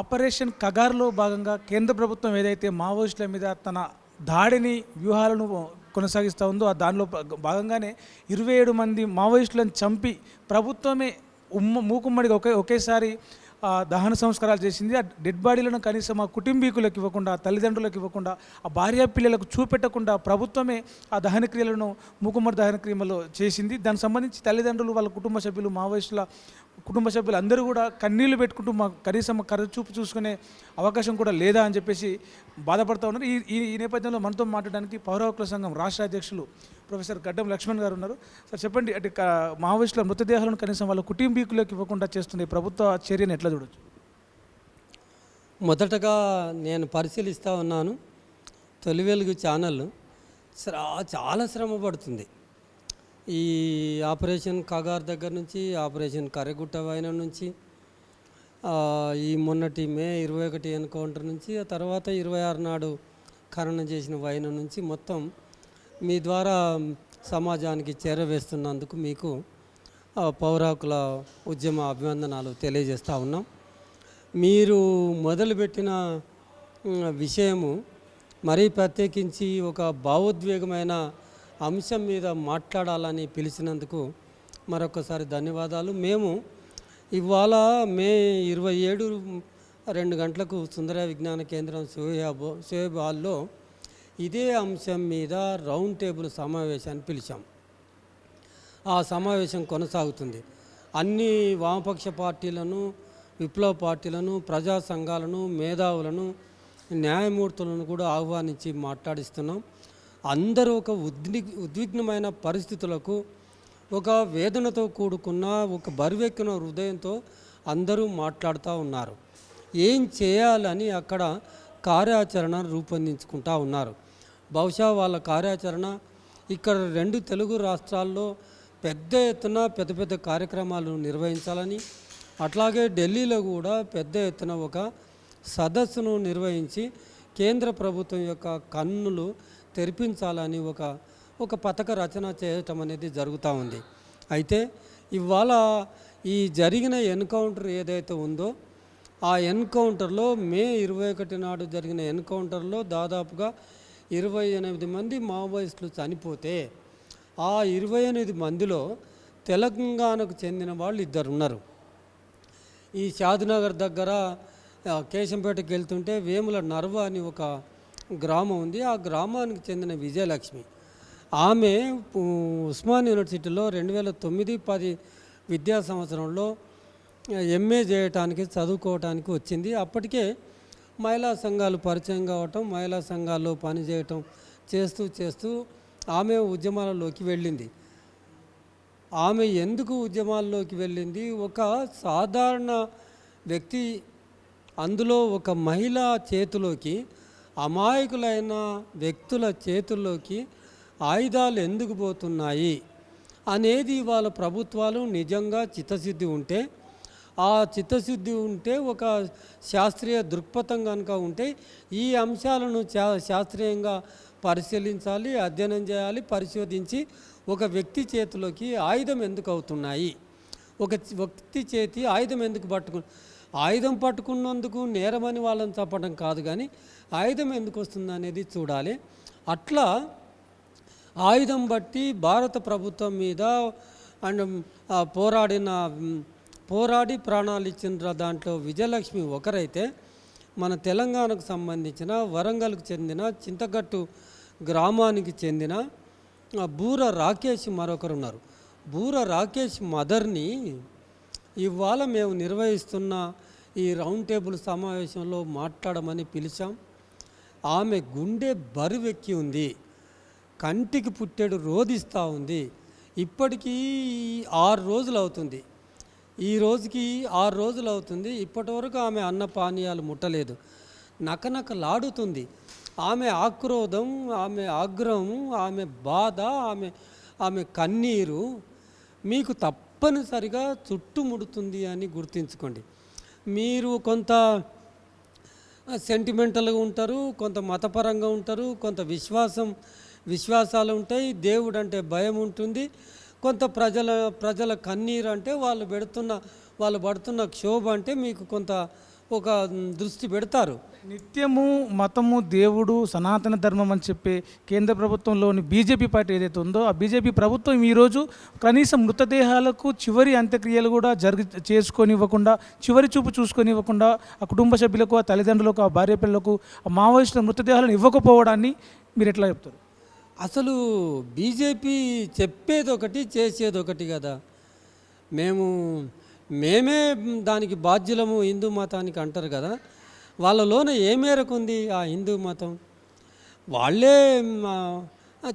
Operation కగార్‌లో భాగంగా కేంద్ర ప్రభుత్వం ఏదైతే మావోయిస్టుల మీద తన దాడిని, వ్యూహాలను కొనసాగిస్తూ ఉందో, దానిలో భాగంగానే 27 మంది మావోయిస్టులను చంపి ప్రభుత్వమే మూకుమ్మడిగా ఒకేసారి దహన సంస్కారాలు చేసింది. ఆ డెడ్ బాడీలను కనీసం ఆ కుటుంబీకులకు ఇవ్వకుండా, తల్లిదండ్రులకు ఇవ్వకుండా, ఆ భార్య పిల్లలకు చూపెట్టకుండా ప్రభుత్వమే ఆ దహన క్రియలను మూకుమ్మడి దహన క్రియలు చేసింది. దానికి సంబంధించి తల్లిదండ్రులు, వాళ్ళ కుటుంబ సభ్యులు, మావోయిస్టుల కుటుంబ సభ్యులు అందరూ కూడా కన్నీళ్లు పెట్టుకుంటూ కనీసం కరచూపు చూసుకునే అవకాశం కూడా లేదా అని చెప్పేసి బాధపడుతూ ఉన్నారు. ఈ నేపథ్యంలో మనతో మాట్లాడడానికి పౌర హక్కుల సంఘం రాష్ట్ర అధ్యక్షులు ప్రొఫెసర్ గడ్డం లక్ష్మణ్ గారు ఉన్నారు. సార్ చెప్పండి, అంటే మావోయిస్టుల మృతదేహాలను కనీసం వాళ్ళ కుటుంబీకులకు ఇవ్వకుండా చేస్తున్న ప్రభుత్వ చర్యను ఎట్లా చూడొచ్చు? మొదటగా నేను పరిశీలిస్తూ ఉన్నాను, తొలి వెలుగు ఛానల్ చాలా శ్రమ పడుతుంది. ఈ ఆపరేషన్ కగార్ దగ్గర నుంచి, ఆపరేషన్ కర్రెగుట్ట వైనం నుంచి, ఈ మొన్నటి మే 21 ఎన్కౌంటర్ నుంచి, ఆ తర్వాత 26 నాడు ఖననం చేసిన వైనం నుంచి మొత్తం మీ ద్వారా సమాజానికి చేరవేస్తున్నందుకు మీకు పౌర హక్కుల ఉద్యమ అభివందనాలు తెలియజేస్తూ ఉన్నాం. మీరు మొదలుపెట్టిన విషయము మరీ ప్రత్యేకించి ఒక భావోద్వేగమైన అంశం మీద మాట్లాడాలని పిలిచినందుకు మరొకసారి ధన్యవాదాలు. మేము ఇవాళ మే 27 2 గంటలకు సుందర విజ్ఞాన కేంద్రం షోయబ్ హాల్లో ఇదే అంశం మీద రౌండ్ టేబుల్ సమావేశాన్ని పిలిచాం. ఆ సమావేశం కొనసాగుతుంది. అన్ని వామపక్ష పార్టీలను, విప్లవ పార్టీలను, ప్రజా సంఘాలను, మేధావులను, న్యాయమూర్తులను కూడా ఆహ్వానించి మాట్లాడిస్తున్నాం. అందరూ ఒక ఉద్విగ్నమైన పరిస్థితులకు, ఒక వేదనతో కూడుకున్న, ఒక బరువెక్కిన హృదయంతో అందరూ మాట్లాడుతూ ఉన్నారు. ఏం చేయాలని అక్కడ కార్యాచరణ రూపొందించుకుంటూ ఉన్నారు. బహుశా వాళ్ళ కార్యాచరణ ఇక్కడ 2 తెలుగు రాష్ట్రాల్లో పెద్ద ఎత్తున పెద్ద కార్యక్రమాలు నిర్వహించాలని, అట్లాగే ఢిల్లీలో కూడా పెద్ద ఎత్తున ఒక సదస్సును నిర్వహించి కేంద్ర ప్రభుత్వం యొక్క కన్నులు తెరిపించాలని ఒక పథక రచన చేయటం అనేది జరుగుతూ ఉంది. అయితే ఇవాళ ఈ జరిగిన ఎన్కౌంటర్ ఏదైతే ఉందో, ఆ ఎన్కౌంటర్లో మే 21 నాడు జరిగిన ఎన్కౌంటర్లో దాదాపుగా 28 మంది మావోయిస్టులు చనిపోతే, ఆ 28 మందిలో తెలంగాణకు చెందిన వాళ్ళు 2 ఉన్నారు. ఈ షాద్నగర్ దగ్గర కేశంపేటకి వెళ్తుంటే వేముల నర్వ అని ఒక గ్రామం ఉంది. ఆ గ్రామానికి చెందిన విజయలక్ష్మి, ఆమె ఉస్మాన్ యూనివర్సిటీలో 2009-10 విద్యా సంవత్సరంలో ఎంఏ చేయటానికి, చదువుకోవటానికి వచ్చింది. అప్పటికే మహిళా సంఘాలు పరిచయం కావటం, మహిళా సంఘాల్లో పనిచేయటం చేస్తూ ఆమె ఉద్యమాలలోకి వెళ్ళింది. ఆమె ఎందుకు ఉద్యమాల్లోకి వెళ్ళింది? ఒక సాధారణ వ్యక్తి, అందులో ఒక మహిళ చేతిలోకి, అమాయకులైన వ్యక్తుల చేతుల్లోకి ఆయుధాలు ఎందుకు పోతున్నాయి అనేది వాళ్ళ ప్రభుత్వాలు నిజంగా చిత్తశుద్ధి ఉంటే, ఆ చిత్తశుద్ధి ఉంటే, ఒక శాస్త్రీయ దృక్పథం కనుక ఉంటే ఈ అంశాలను శాస్త్రీయంగా పరిశీలించాలి, అధ్యయనం చేయాలి, పరిశోధించి ఒక వ్యక్తి చేతిలోకి ఆయుధం ఎందుకు అవుతున్నాయి, ఒక వ్యక్తి చేతి ఆయుధం ఎందుకు ఆయుధం పట్టుకున్నందుకు నేరమని వాళ్ళని చెప్పడం కాదు, కానీ ఆయుధం ఎందుకు వస్తుంది అనేది చూడాలి. అట్లా ఆయుధం బట్టి భారత ప్రభుత్వం మీద అండ్ పోరాడి ప్రాణాలు ఇచ్చిన దాంట్లో విజయలక్ష్మి ఒకరైతే, మన తెలంగాణకు సంబంధించిన వరంగల్కు చెందిన చింతగట్టు గ్రామానికి చెందిన బూర రాకేష్ మరొకరు ఉన్నారు. బూర రాకేష్ మదర్ని ఇవాళ మేము నిర్వహిస్తున్న ఈ రౌండ్ టేబుల్ సమావేశంలో మాట్లాడమని పిలిచాం. ఆమె గుండె బరువెక్కి ఉంది, కంటికి పుట్టెడు రోధిస్తూ ఉంది. ఇప్పటికీ 6 రోజులు అవుతుంది. ఈ రోజుకి 6 రోజులు అవుతుంది. ఇప్పటి వరకు ఆమె అన్న పానీయాలు ముట్టలేదు. నకనకలాడుతుంది. ఆమె ఆక్రోధం, ఆమె ఆగ్రహం, ఆమె బాధ, ఆమె కన్నీరు మీకు తప్పనిసరిగా చుట్టుముడుతుంది అని గుర్తుంచుకోండి. మీరు కొంత సెంటిమెంటల్గా ఉంటారు, కొంత మతపరంగా ఉంటారు, కొంత విశ్వాసాలు ఉంటాయి, దేవుడు అంటే భయం ఉంటుంది, కొంత ప్రజల కన్నీరు అంటే వాళ్ళు పడుతున్న క్షోభ అంటే మీకు కొంత ఒక దృష్టి పెడతారు. నిత్యము మతము దేవుడు సనాతన ధర్మం అని చెప్పే కేంద్ర ప్రభుత్వంలోని బీజేపీ పార్టీ ఏదైతే ఉందో ఆ బీజేపీ ప్రభుత్వం ఈరోజు కనీసం మృతదేహాలకు చివరి అంత్యక్రియలు కూడా చేసుకొనివ్వకుండా, చివరి చూపు చూసుకొనివ్వకుండా ఆ కుటుంబ సభ్యులకు, ఆ తల్లిదండ్రులకు, ఆ భార్య పిల్లలకు ఆ మావోయిస్టుల మృతదేహాలను ఇవ్వకపోవడాన్ని మీరు ఎట్లా చెప్తారు? అసలు బీజేపీ చెప్పేది ఒకటి, చేసేది ఒకటి కదా. మేమే దానికి బాధ్యులము హిందూ మతానికి అంటారు కదా. వాళ్ళలోన ఏ మేరకు ఉంది ఆ హిందూ మతం? వాళ్ళే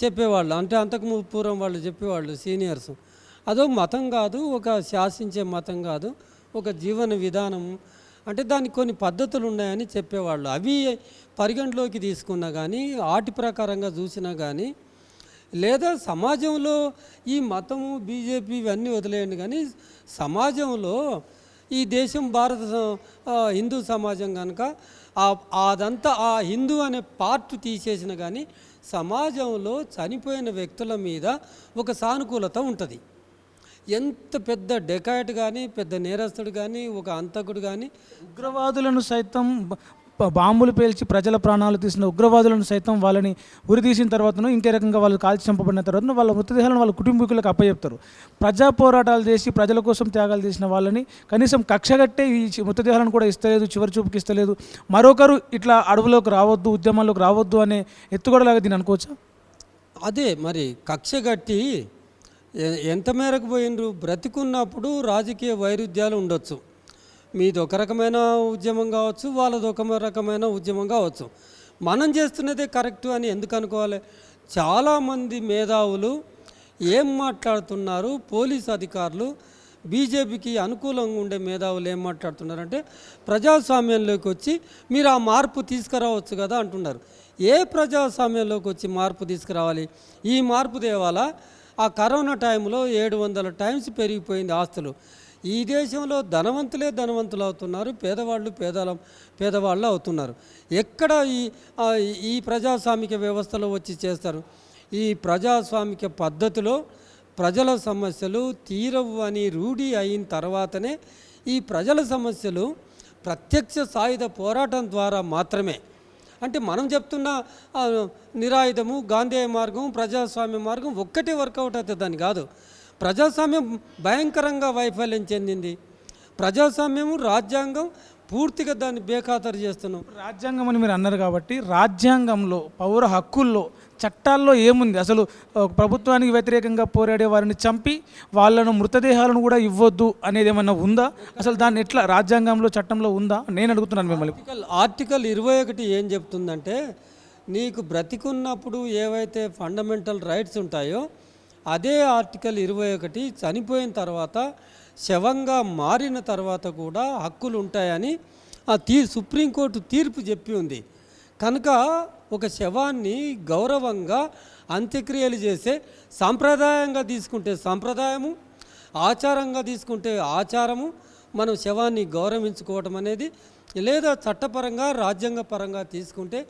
చెప్పేవాళ్ళు, అంటే అంతకు పూర్వం వాళ్ళు చెప్పేవాళ్ళు సీనియర్స్. అదో మతం కాదు, ఒక శాసించే మతం కాదు, ఒక జీవన విధానం. అంటే దానికి కొన్ని పద్ధతులు ఉన్నాయని చెప్పేవాళ్ళు. అవి పరిగణలోకి తీసుకున్నా కానీ, ఆటి ప్రకారంగా చూసినా కానీ, లేదా సమాజంలో ఈ మతము బీజేపీ ఇవన్నీ వదిలేయండి కానీ, సమాజంలో ఈ దేశం హిందూ సమాజం కనుక అదంతా ఆ హిందూ అనే పార్ట్ తీసేసిన కానీ సమాజంలో చనిపోయిన వ్యక్తుల మీద ఒక సానుకూలత ఉంటుంది. ఎంత పెద్ద డెకాయిట్ కానీ, పెద్ద నేరస్తుడు కానీ, ఒక అంతకుడు కానీ, ఉగ్రవాదులను సైతం బాంబులు పేల్చి ప్రజల ప్రాణాలు తీసిన ఉగ్రవాదులను సైతం వాళ్ళని ఉరి తీసిన తర్వాతను ఇంకే రకంగా వాళ్ళు కాల్చి చంపబడిన తర్వాత వాళ్ళ మృతదేహాలను వాళ్ళ కుటుంబీకులకు అప్పచెప్తారు. ప్రజా పోరాటాలు చేసి ప్రజల కోసం త్యాగాలు చేసిన వాళ్ళని కనీసం కక్షగట్టే ఈ మృతదేహాలను కూడా ఇస్తలేదు, చివరి చూపుకి ఇస్తలేదు. మరొకరు ఇట్లా అడవులోకి రావద్దు, ఉద్యమాల్లోకి రావద్దు అనే ఎత్తుగడలాగా దీన్ని అనుకోవచ్చా? అదే మరి కక్షగట్టి ఎంత మేరకు పోయినరు? బ్రతికున్నప్పుడు రాజకీయ వైరుధ్యాలు ఉండొచ్చు. మీది ఒక రకమైన ఉద్యమం కావచ్చు, వాళ్ళది ఒక రకమైన ఉద్యమం కావచ్చు. మనం చేస్తున్నదే కరెక్టు అని ఎందుకు అనుకోవాలి? చాలామంది మేధావులు ఏం మాట్లాడుతున్నారు, పోలీస్ అధికారులు బీజేపీకి అనుకూలంగా ఉండే మేధావులు ఏం మాట్లాడుతున్నారంటే ప్రజాస్వామ్యంలోకి వచ్చి మీరు ఆ మార్పు తీసుకురావచ్చు కదా అంటున్నారు. ఏ ప్రజాస్వామ్యంలోకి వచ్చి మార్పు తీసుకురావాలి? ఈ మార్పు తేవాలా? ఆ కరోనా టైంలో 700 టైమ్స్ పెరిగిపోయింది ఆస్తులు. ఈ దేశంలో ధనవంతులే ధనవంతులు అవుతున్నారు, పేదవాళ్ళు అవుతున్నారు. ఎక్కడ ఈ ప్రజాస్వామిక వ్యవస్థలో వచ్చి చేస్తారు? ఈ ప్రజాస్వామిక పద్ధతిలో ప్రజల సమస్యలు తీరవు అని రూఢి అయిన తర్వాతనే ఈ ప్రజల సమస్యలు ప్రత్యక్ష సాయుధ పోరాటం ద్వారా మాత్రమే. అంటే మనం చెప్తున్న నిరాయుధము, గాంధేయ మార్గం, ప్రజాస్వామ్య మార్గం ఒక్కటే వర్కౌట్ అవుతుంది అని కాదు. ప్రజాస్వామ్యం భయంకరంగా వైఫల్యం చెందింది. ప్రజాస్వామ్యము, రాజ్యాంగం పూర్తిగా దాన్ని బేఖాతరు చేస్తున్నాం. రాజ్యాంగం అని మీరు అన్నారు కాబట్టి రాజ్యాంగంలో పౌర హక్కుల్లో చట్టాల్లో ఏముంది? అసలు ప్రభుత్వానికి వ్యతిరేకంగా పోరాడే వారిని చంపి వాళ్ళను మృతదేహాలను కూడా ఇవ్వద్దు అనేది ఏమన్నా ఉందా? అసలు దాన్ని ఎట్లా రాజ్యాంగంలో చట్టంలో ఉందా నేను అడుగుతున్నాను మిమ్మల్ని. ఆర్టికల్ 21 ఏం చెప్తుందంటే నీకు బ్రతికున్నప్పుడు ఏవైతే ఫండమెంటల్ రైట్స్ ఉంటాయో అదే ఆర్టికల్ 21 చనిపోయిన తర్వాత శవంగా మారిన తర్వాత కూడా హక్కులు ఉంటాయని సుప్రీంకోర్టు తీర్పు చెప్పి ఉంది. కనుక ఒక శవాన్ని గౌరవంగా అంత్యక్రియలు చేసే సాంప్రదాయంగా తీసుకుంటే సాంప్రదాయము, ఆచారంగా తీసుకుంటే ఆచారము, మనం శవాన్ని గౌరవించుకోవడం అనేది, లేదా చట్టపరంగా రాజ్యాంగపరంగా తీసుకుంటే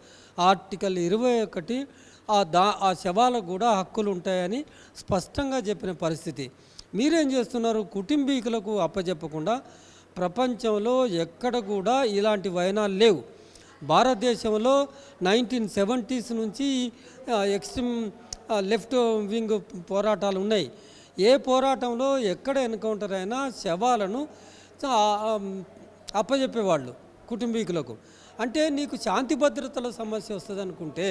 ఆర్టికల్ 21 ఆ శవాలకు కూడా హక్కులు ఉంటాయని స్పష్టంగా చెప్పిన పరిస్థితి. మీరేం చేస్తున్నారు? కుటుంబీకులకు అప్పచెప్పకుండా ప్రపంచంలో ఎక్కడ కూడా ఇలాంటి వైనాలు లేవు. భారతదేశంలో 1970s నుంచి ఎక్స్ట్రీమ్ లెఫ్ట్ వింగ్ పోరాటాలు ఉన్నాయి. ఏ పోరాటంలో ఎక్కడ ఎన్కౌంటర్ అయినా శవాలను అప్పచెప్పేవాళ్ళు కుటుంబీకులకు. అంటే నీకు శాంతి భద్రతల సమస్య వస్తుంది అనుకుంటే,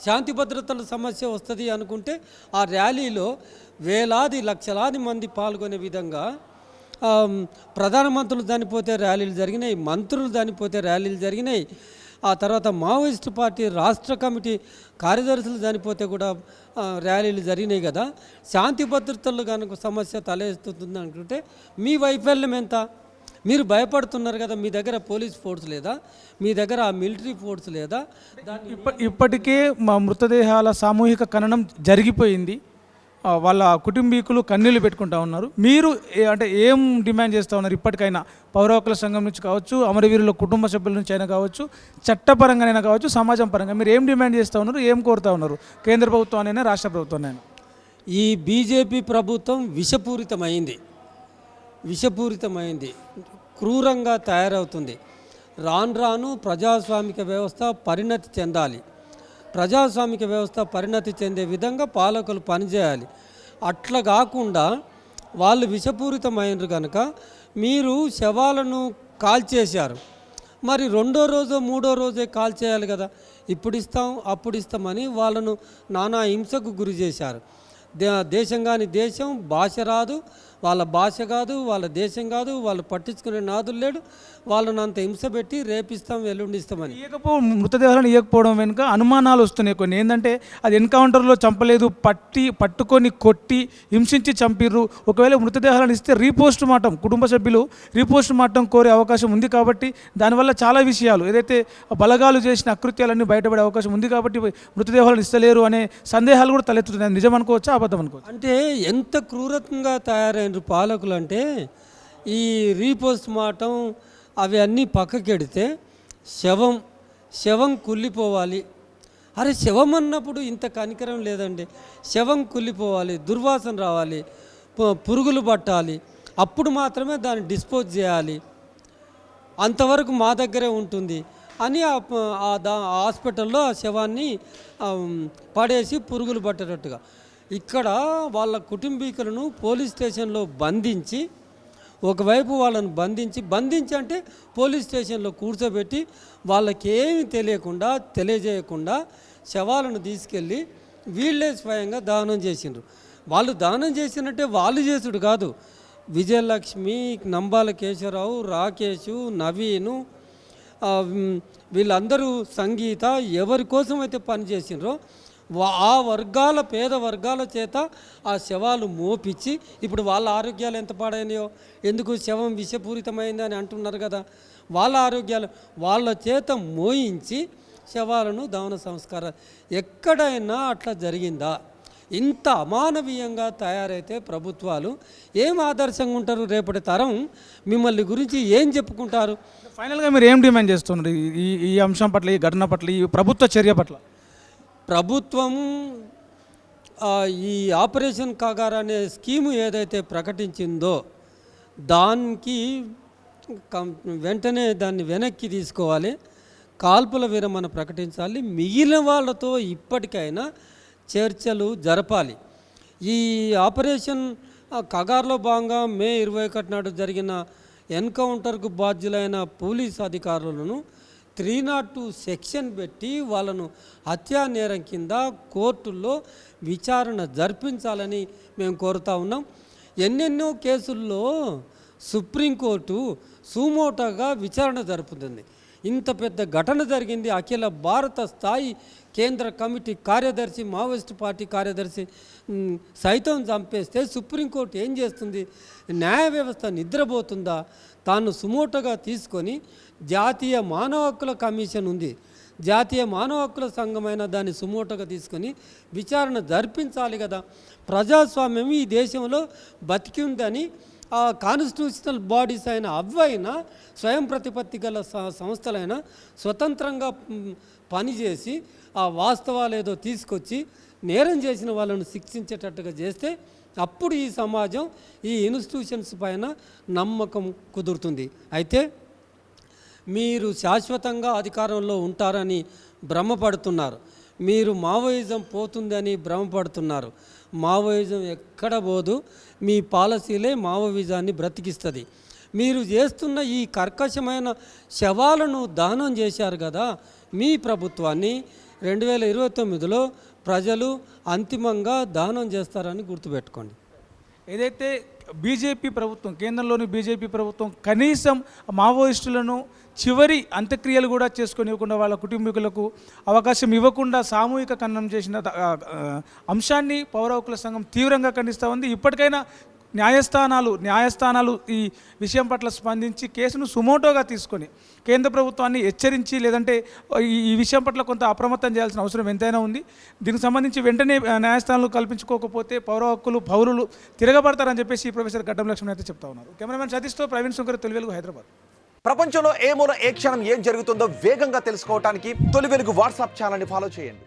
శాంతి భద్రతల సమస్య వస్తుంది అనుకుంటే ఆ ర్యాలీలో వేలాది లక్షలాది మంది పాల్గొనే విధంగా ప్రధానమంత్రులు చనిపోతే ర్యాలీలు జరిగినాయి, మంత్రులు చనిపోతే ర్యాలీలు జరిగినాయి. ఆ తర్వాత మావోయిస్టు పార్టీ రాష్ట్ర కమిటీ కార్యదర్శులు చనిపోతే కూడా ర్యాలీలు జరిగినాయి కదా. శాంతి భద్రతలు కనుక సమస్య తలెత్తుతుంది అనుకుంటే మీ వైఫల్యం ఎంత? మీరు భయపడుతున్నారు కదా. మీ దగ్గర పోలీస్ ఫోర్స్ లేదా? మీ దగ్గర ఆ మిలిటరీ ఫోర్స్ లేదా? ఇప్పటికే మా మృతదేహాల సామూహిక ఖననం జరిగిపోయింది. వాళ్ళ కుటుంబీకులు కన్నీళ్లు పెట్టుకుంటా ఉన్నారు. మీరు అంటే ఏం డిమాండ్ చేస్తూ ఉన్నారు? ఇప్పటికైనా పౌర హక్కుల సంఘం నుంచి కావచ్చు, అమరవీరుల కుటుంబ సభ్యుల నుంచి అయినా కావచ్చు, చట్టపరంగానైనా కావచ్చు, సమాజం పరంగా మీరు ఏం డిమాండ్ చేస్తూ ఉన్నారు? ఏం కోరుతూ ఉన్నారు? కేంద్ర ప్రభుత్వానైనా రాష్ట్ర ప్రభుత్వానైనా? ఈ బీజేపీ ప్రభుత్వం విషపూరితమైంది. క్రూరంగా తయారవుతుంది. రాను రాను ప్రజాస్వామిక వ్యవస్థ పరిణతి చెందాలి. ప్రజాస్వామిక వ్యవస్థ పరిణతి చెందే విధంగా పాలకులు పనిచేయాలి. అట్లా కాకుండా వాళ్ళు విషపూరితమైనరు కనుక మీరు శవాలను కాల్చేశారు, మరి రెండో రోజో మూడో రోజే కాల్చేయాలి కదా. ఇప్పుడు ఇస్తాం అప్పుడు ఇస్తామని వాళ్ళను నానా హింసకు గురి చేశారు. దేశం కాని దేశం, భాష రాదు, వాళ్ళ భాష కాదు, వాళ్ళ దేశం కాదు, వాళ్ళు పట్టించుకునే నాదులు లేడు, వాళ్ళని అంత హింస పెట్టి రేపిస్తాం ఎల్లుండిస్తామని. మృతదేహాలను ఇవ్వకపోవడం వెనుక అనుమానాలు వస్తున్నాయి కొన్ని. ఏంటంటే అది ఎన్కౌంటర్లో చంపలేదు, పట్టుకొని కొట్టి హింసించి చంపిర్రు. ఒకవేళ మృతదేహాలను ఇస్తే రీపోస్ట్ మార్టం, కుటుంబ సభ్యులు రీపోస్ట్ మార్టం కోరే అవకాశం ఉంది కాబట్టి దానివల్ల చాలా విషయాలు ఏదైతే బలగాలు చేసిన అకృత్యాలన్నీ బయటపడే అవకాశం ఉంది కాబట్టి మృతదేహాలను ఇస్తలేరు అనే సందేహాలు కూడా తలెత్తుతున్నాయి. నిజం అనుకోవచ్చా అబద్ధం అనుకోవచ్చు? అంటే ఎంత క్రూరంగా తయారైన పాలకులు అంటే ఈ రీపోస్ట్ మార్టం అవి అన్నీ పక్కకెడితే శవం కుళ్ళిపోవాలి. అరే శవం అన్నప్పుడు ఇంత కనికరం లేదండి. శవం కుళ్ళిపోవాలి, దుర్వాసన రావాలి, పురుగులు పట్టాలి, అప్పుడు మాత్రమే దాన్ని డిస్పోజ్ చేయాలి, అంతవరకు మా దగ్గరే ఉంటుంది అని హాస్పిటల్లో ఆ శవాన్ని పడేసి పురుగులు పట్టేటట్టుగా. ఇక్కడ వాళ్ళ కుటుంబీకులను పోలీస్ స్టేషన్లో బంధించి, ఒకవైపు వాళ్ళను బంధించి అంటే పోలీస్ స్టేషన్లో కూర్చోబెట్టి వాళ్ళకేమీ తెలియజేయకుండా శవాలను తీసుకెళ్ళి వీళ్ళే స్వయంగా దానం చేసిండ్రు. వాళ్ళు దానం చేసినట్టే వాళ్ళు చేసుడు కాదు. విజయలక్ష్మి, నంబాల కేశవరావు, రాకేషు, నవీను, వీళ్ళందరూ సంగీత ఎవరి కోసం అయితే పనిచేసినరో ఆ వర్గాల పేద వర్గాల చేత ఆ శవాలు మోపించి, ఇప్పుడు వాళ్ళ ఆరోగ్యాలు ఎంత పాడైనాయో, ఎందుకు శవం విషపూరితమైంది అని అంటున్నారు కదా, వాళ్ళ ఆరోగ్యాలు వాళ్ళ చేత మోయించి శవాలను దహన సంస్కారం. ఎక్కడైనా అట్లా జరిగిందా? ఇంత అమానవీయంగా తయారైతే ప్రభుత్వాలు ఏం ఆదర్శంగా ఉంటారు? రేపటి తరం మిమ్మల్ని గురించి ఏం చెప్పుకుంటారు? ఫైనల్గా మీరు ఏం డిమాండ్ చేస్తున్నారు ఈ అంశం పట్ల, ఈ ఘటన పట్ల, ఈ ప్రభుత్వ చర్య పట్ల? ప్రభుత్వం ఈ ఆపరేషన్ కాగార్ అనే స్కీము ఏదైతే ప్రకటించిందో దానికి వెంటనే దాన్ని వెనక్కి తీసుకోవాలి, కాల్పుల విరమణ ప్రకటించాలి, మిగిలిన వాళ్ళతో ఇప్పటికైనా చర్చలు జరపాలి. ఈ ఆపరేషన్ కగార్లో భాగంగా మే 21 నాడు జరిగిన ఎన్కౌంటర్కు బాధ్యులైన పోలీస్ అధికారులను 302 సెక్షన్ పెట్టి వాళ్ళను హత్యా నేరం కింద కోర్టుల్లో విచారణ జరిపించాలని మేము కోరుతా ఉన్నాం. ఎన్నెన్నో కేసుల్లో సుప్రీంకోర్టు సుమోటోగా విచారణ జరుపుతుంది. ఇంత పెద్ద ఘటన జరిగింది, అఖిల భారత స్థాయి కేంద్ర కమిటీ కార్యదర్శి, మావోయిస్ట్ పార్టీ కార్యదర్శి సైతం చంపేస్తే సుప్రీంకోర్టు ఏం చేస్తుంది? న్యాయ వ్యవస్థ నిద్రపోతుందా? తాను సుమోటోగా తీసుకొని జాతీయ మానవ హక్కుల కమిషన్ ఉంది, జాతీయ మానవ హక్కుల సంఘమైన దాన్ని సుమోటోగా తీసుకొని విచారణ జరిపించాలి కదా. ప్రజాస్వామ్యం ఈ దేశంలో బతికి ఉందని ఆ కాన్స్టిట్యూషనల్ బాడీస్ అయిన అవైనా స్వయం ప్రతిపత్తి గల సంస్థలైనా స్వతంత్రంగా పనిచేసి ఆ వాస్తవాలు ఏదో తీసుకొచ్చి నేరం చేసిన వాళ్ళను శిక్షించేటట్టుగా చేస్తే అప్పుడు ఈ సమాజం ఈ ఇన్స్టిట్యూషన్స్ పైన నమ్మకం కుదురుతుంది. అయితే మీరు శాశ్వతంగా అధికారంలో ఉంటారని భ్రమపడుతున్నారు, మీరు మావోయిజం పోతుందని భ్రమపడుతున్నారు. మావోయిజం ఎక్కడ పోదు, మీ పాలసీలే మావోయిజాన్ని బ్రతికిస్తుంది. మీరు చేస్తున్న ఈ కర్కశమైన శవాలను దహనం చేశారు కదా, మీ ప్రభుత్వాన్ని 2029లో ప్రజలు అంతిమంగా దహనం చేస్తారని గుర్తుపెట్టుకోండి. ఏదైతే బీజేపీ ప్రభుత్వం, కేంద్రంలోని బీజేపీ ప్రభుత్వం కనీసం మావోయిస్టులను చివరి అంత్యక్రియలు కూడా చేసుకొనివ్వకుండా, వాళ్ళ కుటుంబీకులకు అవకాశం ఇవ్వకుండా సామూహిక ఖననం చేసిన అంశాన్ని పౌర హక్కుల సంఘం తీవ్రంగా ఖండిస్తూ ఉంది. ఇప్పటికైనా న్యాయస్థానాలు ఈ విషయం పట్ల స్పందించి కేసును సుమోటోగా తీసుకొని కేంద్ర ప్రభుత్వాన్ని హెచ్చరించి, లేదంటే ఈ విషయం పట్ల కొంత అప్రమత్తం చేయాల్సిన అవసరం ఎంతైనా ఉంది. దీనికి సంబంధించి వెంటనే న్యాయస్థానాలు కల్పించుకోకపోతే పౌరులు తిరగబడతారని చెప్పేసి ప్రొఫెసర్ గడ్డం లక్ష్మణ్ అయితే చెప్తా ఉన్నారు. కెమెరామెన్ సతీష్తో ప్రవీణ్ శంకర్, తొలి వెలుగు, హైదరాబాద్. ప్రపంచంలో ఏ మూల ఏ క్షణం ఏం జరుగుతుందో వేగంగా తెలుసుకోవడానికి తొలి వెలుగు వాట్సాప్ ఛానల్ని ఫాలో చేయండి.